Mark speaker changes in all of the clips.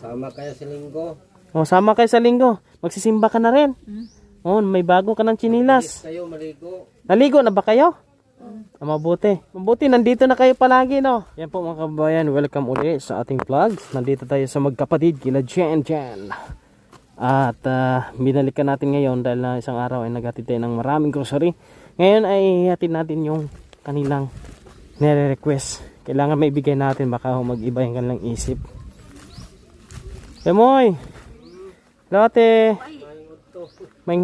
Speaker 1: Sama kayo sa linggo.
Speaker 2: Oh, sama kayo sa linggo. Magsisimba ka na rin. Oh, may bago ka ng
Speaker 1: Bilis
Speaker 2: chinilas.
Speaker 1: kayo maligo.
Speaker 2: Naligo na ba kayo? Mabuti. Mabuti, nandito na kayo palagi, no? Yan po mga kababayan, welcome uli sa ating vlogs. Nandito tayo sa magkapatid, kila Jen. At binalikan natin ngayon dahil na isang araw ay naghatid tayo ng maraming grocery. Ngayon ay hatid natin yung kanilang nire-request. Kailangan may ibigay natin, baka mag-iba yung kanilang isip. Temoy! Lote! May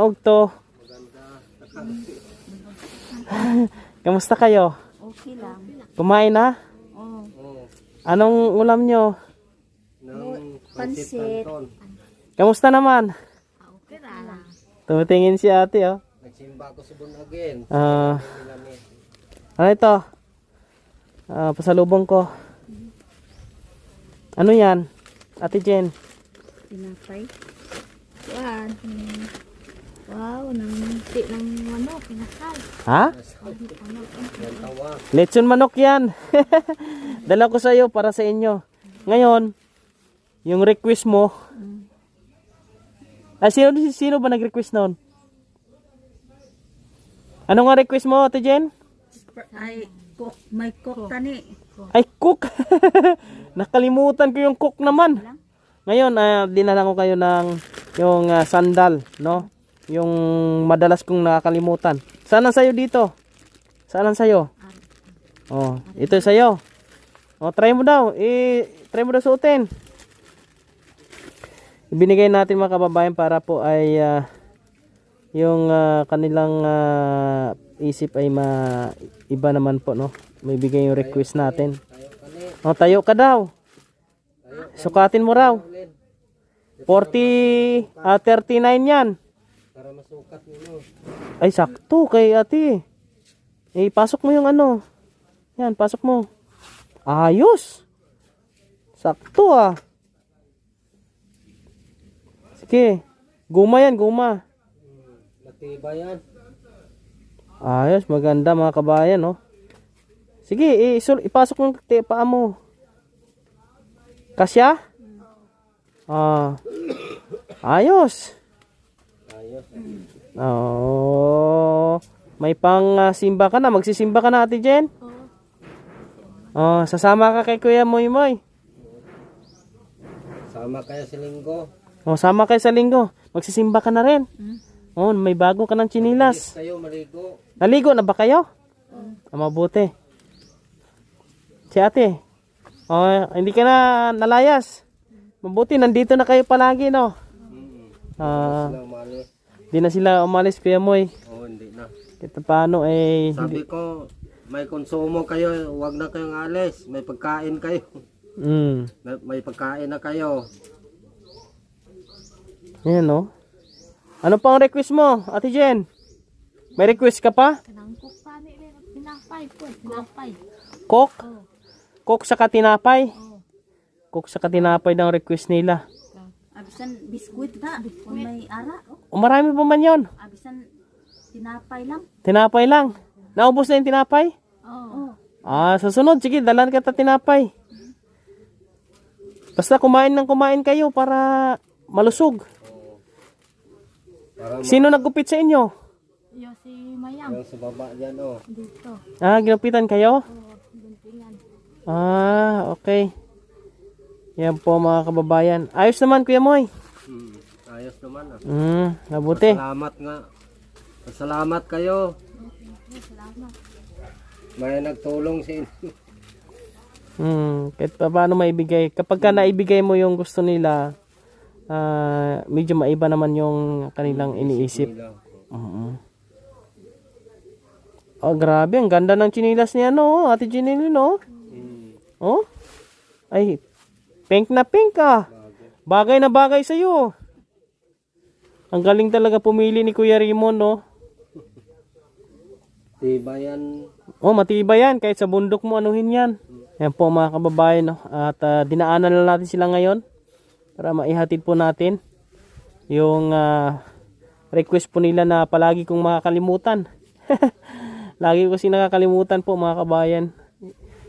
Speaker 2: ogto. Kamusta kayo?
Speaker 3: Okay lang.
Speaker 2: Kumain na?
Speaker 3: Oh,
Speaker 2: Anong ulam nyo?
Speaker 1: Ng
Speaker 3: pansit.
Speaker 1: Canton.
Speaker 2: Kamusta naman?
Speaker 3: Okay lang.
Speaker 2: Tumitingin si ate, oh.
Speaker 1: Nagsimba ako sa Bunagin.
Speaker 2: Ano ito? Pasalubong ko. Ano yan? Ate Jen?
Speaker 3: Pinapay. Yan. Wow, ng manok, pinakal.
Speaker 2: Ha?
Speaker 1: Yan tawa.
Speaker 2: Lechon manok yan. Dala ko sa iyo para sa inyo. Ngayon, yung request mo. Sino ba nag-request noon? Ano nga request mo, Ate Jen?
Speaker 3: Ay, may cook tani.
Speaker 2: Ay, cook. Nakalimutan ko yung cook naman. Ngayon, dinala ko kayo ng yung sandal, no? Yung madalas kong nakakalimutan. Saan ang sayo dito? Saan ang sayo? Oh, ito sayo. Oh, try mo daw. Try mo daw suotin. Ibinigay natin mga kababayan para po ay yung kanilang isip ay iba naman po, no? May bigay yung request natin. Oh, tayo ka daw. Sukatin mo raw. 39 yan.
Speaker 1: Para masukat nyo.
Speaker 2: Ay, sakto kay ate. Pasok mo yung ano. Yan, pasok mo. Ayos. Sakto ah. Sige. Guma yan, guma.
Speaker 1: Matibay yan.
Speaker 2: Ayos, maganda mga kabayan, no? Sige, ipasok mo yung paa mo. Kasya? Ayos.
Speaker 1: Ayos.
Speaker 2: Oh, may pang simba ka na. Magsisimba ka na, Ate Jen? Oh, sasama ka kay Kuya Moy Moy.
Speaker 1: Sama kayo sa linggo.
Speaker 2: Oh, sama kayo sa linggo. Magsisimba ka na rin. Oh, may bago ka ng
Speaker 1: Bilis
Speaker 2: chinilas.
Speaker 1: kayo maligo.
Speaker 2: Naligo na ba kayo? Mabuti. Si ate. Oh, hindi ka na nalayas. Mabuti, nandito na kayo palagi, no?
Speaker 1: Sila umalis.
Speaker 2: Di na sila umalis, Kuya Moy.
Speaker 1: Oo, hindi na.
Speaker 2: Kita paano
Speaker 1: Sabi ko, may konsumo kayo, huwag na kayong alis. May pagkain kayo. May pagkain na kayo.
Speaker 2: Yan, no? Ano pang request mo, Ate Jen? May request ka pa?
Speaker 3: Kanang cook tani, pinapay po, pinapay.
Speaker 2: Coke?
Speaker 3: Oh,
Speaker 2: Coke sa katinapay?
Speaker 3: oh.
Speaker 2: Coke sa katinapay ng request nila.
Speaker 3: Abisan biskuit na, kung may ara.
Speaker 2: O, marami pa man yun.
Speaker 3: Abisan tinapay lang.
Speaker 2: Tinapay lang. Naubos na yung tinapay?
Speaker 3: Oh.
Speaker 2: Sa sunod, sige, dalan kita tinapay. Basta kumain kayo para malusog.
Speaker 1: Para
Speaker 2: Sino naggupit sa inyo?
Speaker 3: Yo si Mayam
Speaker 1: yung sa baba dyan, oh.
Speaker 3: dito.
Speaker 2: Ginupitan kayo?
Speaker 3: Oh, guntingan.
Speaker 2: Okay. Yan po mga kababayan. Ayos naman, Kuya Moy.
Speaker 1: Ayos naman, ah.
Speaker 2: Mabuti.
Speaker 1: Salamat nga. Salamat kayo.
Speaker 3: Salamat.
Speaker 1: May nagtulong sa inyo.
Speaker 2: Kahit pa paano maibigay. Kapag ka naibigay mo yung gusto nila, medyo maiba naman yung kanilang iniisip. Oh, grabe. Ang ganda ng chinilas niya, no? Ate Jenny, no? Oh? Ay, pink na pink, ah. Bagay na bagay sa'yo. Ang galing talaga pumili ni Kuya Raymond, no?
Speaker 1: Diba yan?
Speaker 2: Oh, matibay yan. Kahit sa bundok mo, anuhin yan. Yan po mga kababayan, no? At dinaanan na natin sila ngayon para maihatid po natin yung request po nila na palagi kong makakalimutan. Lagi ko kasi nakakalimutan po mga kabayan.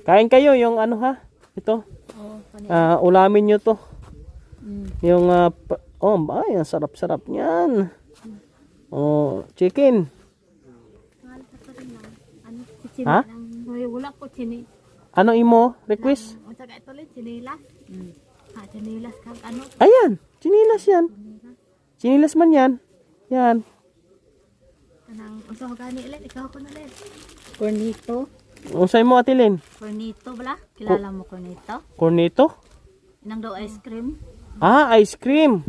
Speaker 2: Kain kayo yung ano ha? Ito. Ulamin nyo to. Yung, ay, ang sarap-sarap niyan. Oh, chicken.
Speaker 3: Mahal ka pa rin lang. Ano, si
Speaker 2: Ha?
Speaker 3: lang. Hoy, wala po chini.
Speaker 2: Ano imo? Request?
Speaker 3: O saka ito ulit, chinilas. Ha, chinilas kang ano.
Speaker 2: Ayan, chinilas yan. Chinilas man yan. Yan.
Speaker 3: Kanang, usa ko gani ulit, ikaw ko na ulit.
Speaker 4: Cornito.
Speaker 2: Unsay mo atilin?
Speaker 3: Cornito bala? Kilala mo cornito?
Speaker 2: Cornito?
Speaker 3: Inang daw ice cream.
Speaker 2: Ah, ice cream.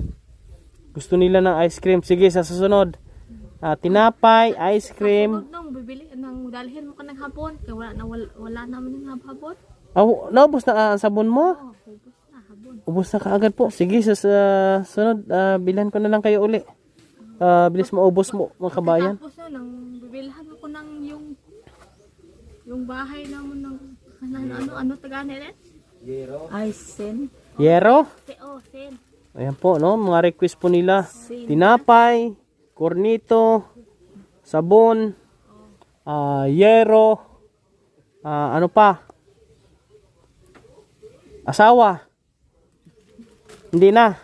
Speaker 2: Gusto nila ng ice cream. Sige, sa susunod. Tinapay, ice cream.
Speaker 3: Sunod nung bibili nang dalhin mo ka ng hapon. Kaya wala naman yung hapon.
Speaker 2: Oh, naubos na ang sabon mo?
Speaker 3: Oh, hubos na hapon.
Speaker 2: Ubos na kaagad po. Sige, sa sunod, bilhan ko na lang kayo uli. Bilis maubos mo, mga kabayan.
Speaker 3: Tapos no, nang bibilhan ako ng yung bahay naman ng ano taga nila?
Speaker 1: Zero.
Speaker 4: Aisen.
Speaker 2: Yero.
Speaker 3: Sen.
Speaker 2: Ayan po, no? Mga request po nila. Tinapay, cornito, sabon, yero, ano pa? Asawa. Hindi na.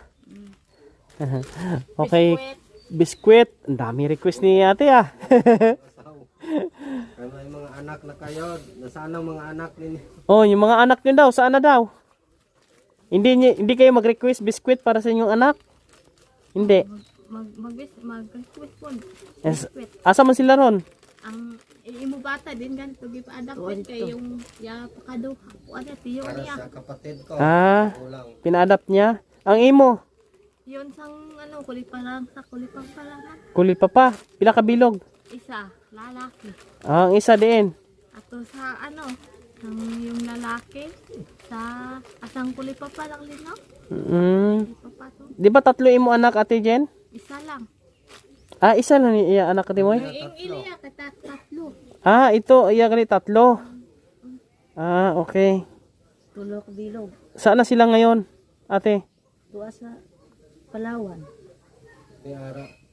Speaker 2: Okay. Biskwit. Ang dami request ni ate ah.
Speaker 1: Kaya may mga anak na kayo. Nasaan ang mga anak ninyo?
Speaker 2: Oh, yung mga anak nyo daw, saan na daw? Hindi kayo mag-request biskwit para sa inyong anak? Hindi.
Speaker 3: Mag-request po.
Speaker 2: Yes. Asa man sila ron?
Speaker 3: Ang imo bata din ganito gipa-adapt kay yung ya pakado. Ano tiyo
Speaker 1: Para
Speaker 3: niya.
Speaker 1: sa kapatid ko.
Speaker 2: Ah,
Speaker 1: Kulang.
Speaker 2: pina-adapt niya. Ang imo,
Speaker 3: Yun sang ano kulipang palangan.
Speaker 2: kuli pa pa. Pila ka bilog?
Speaker 3: Isa lalaki.
Speaker 2: Ang isa din.
Speaker 3: Ato sa ano yung lalaki sa asang kulipa lang lino. Kulipa to.
Speaker 2: Di ba tatlo imo anak, Ate Jen?
Speaker 3: Isa lang.
Speaker 2: Isa lang ni iya anak Ate Moy?
Speaker 3: Yung iliya tatlo.
Speaker 2: Ito iya gali tatlo. Okay.
Speaker 4: Tulok bilog.
Speaker 2: Saan na sila ngayon, Ate?
Speaker 4: Tuwa sa Palawan.
Speaker 1: May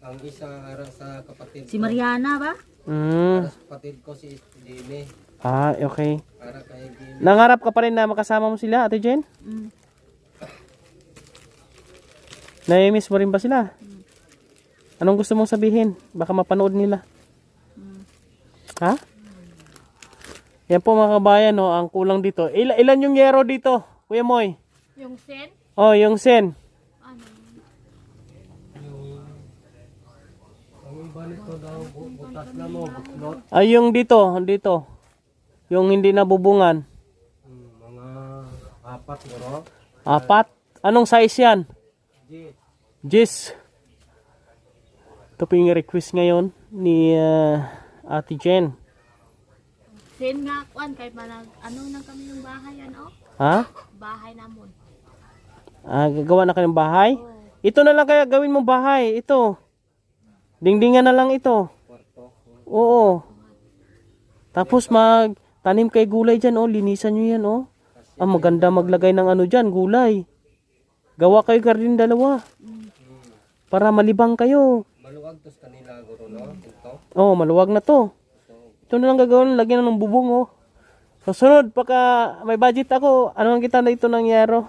Speaker 1: ang isa ara sa kapatid
Speaker 4: Si
Speaker 1: ko.
Speaker 4: Mariana ba?
Speaker 1: Para sa kapatid ko si Jimmy.
Speaker 2: Okay.
Speaker 1: Para kay Jimmy.
Speaker 2: Nangarap ka pa rin na makasama mo sila, Ate Jen? Nai-miss mo rin ba sila? Anong gusto mong sabihin? Baka mapanood nila. Ha? Yan po mga kabayan, no, ang kulang dito. Ilan yung yero dito, Kuya Moy?
Speaker 3: Yung sen
Speaker 2: Oh, yung sen.
Speaker 3: ano
Speaker 1: Ang iba nito daw butas na mo, buklot.
Speaker 2: Yung dito. Yung hindi nabubungan.
Speaker 1: Mga apat bro.
Speaker 2: 4. Anong size yan?
Speaker 1: G.
Speaker 2: Jis. Ito po yung request ngayon ni Ate Jen.
Speaker 3: sen nga kuan kay manag ano nang kami yung bahay ano?
Speaker 2: Ha?
Speaker 3: Bahay namon.
Speaker 2: Gagawa na kayo ng bahay? Ito na lang kaya gawin mong bahay. Ito. Dingdingan na lang ito. Oo. Tapos tanim kay gulay dyan. Linisan nyo yan. Maganda maglagay ng ano dyan. Gulay. Gawa kayo garden dalawa. Para malibang kayo.
Speaker 1: Maluwag tos kanila guro no. Ito.
Speaker 2: Maluwag na to. Ito na lang gagawin. Lagyan na ng bubong. Susunod, pagka may budget ako, ano ang kita na ito ng yero?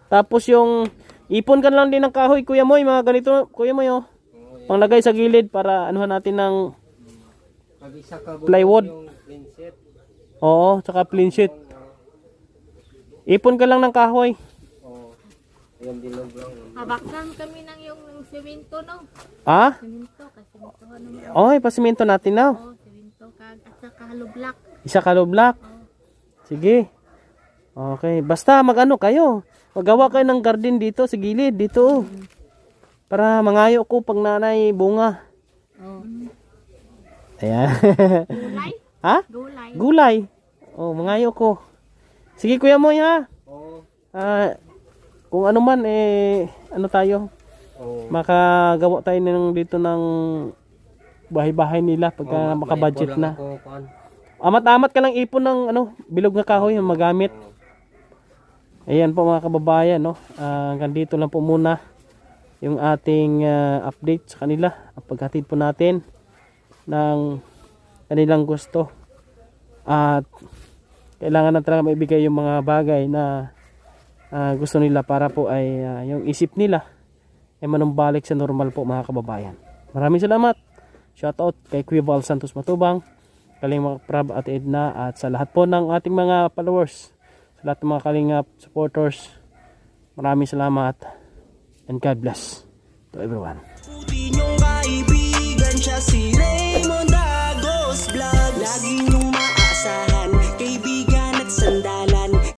Speaker 2: Tapos yung ipon ka lang din ng kahoy, Kuya Moy, mga ganito, Kuya Moy, panglagay sa gilid para anuhan natin ng
Speaker 1: Pag isa ka
Speaker 2: plywood.
Speaker 1: yung clean sheet.
Speaker 2: Oo, tsaka plain sheet. Ipon ka lang ng kahoy.
Speaker 1: Ayan dilog lang.
Speaker 3: Habaksan kami ng yung semento no.
Speaker 2: Ah?
Speaker 3: Semento kasi semento ano.
Speaker 2: Pasimento natin na.
Speaker 3: Semento kag at saka hollow block.
Speaker 2: Isa kaloblak. Sige. Okay, basta magano kayo. Magawa kayo ng garden dito sa gilid, dito. Para mangayo ko pag nanay bunga. Ayan.
Speaker 3: Gulay?
Speaker 2: Ha?
Speaker 3: Gulay.
Speaker 2: Gulay. Mangayo ko. Sige Kuya Moy ha.
Speaker 1: Oo.
Speaker 2: Kung ano man ano tayo? Makagawa tayo dito ng bahay-bahay nila pagka makabudget na. Amat-amat ka lang ipon ng bilog na kahoy na magamit. Ayan po mga kababayan, no. Hanggang dito lang po muna yung ating update sa kanila. Ang paghatid po natin ng kanilang gusto. At kailangan na talaga maibigay yung mga bagay na gusto nila para po ay yung isip nila ay manumbalik sa normal po mga kababayan. Maraming salamat. Shoutout kay Kuya Val Santos Matubang, Kalinga Prab at Edna, at sa lahat po ng ating mga followers, sa lahat ng mga Kalinga supporters. Maraming salamat and God bless to everyone.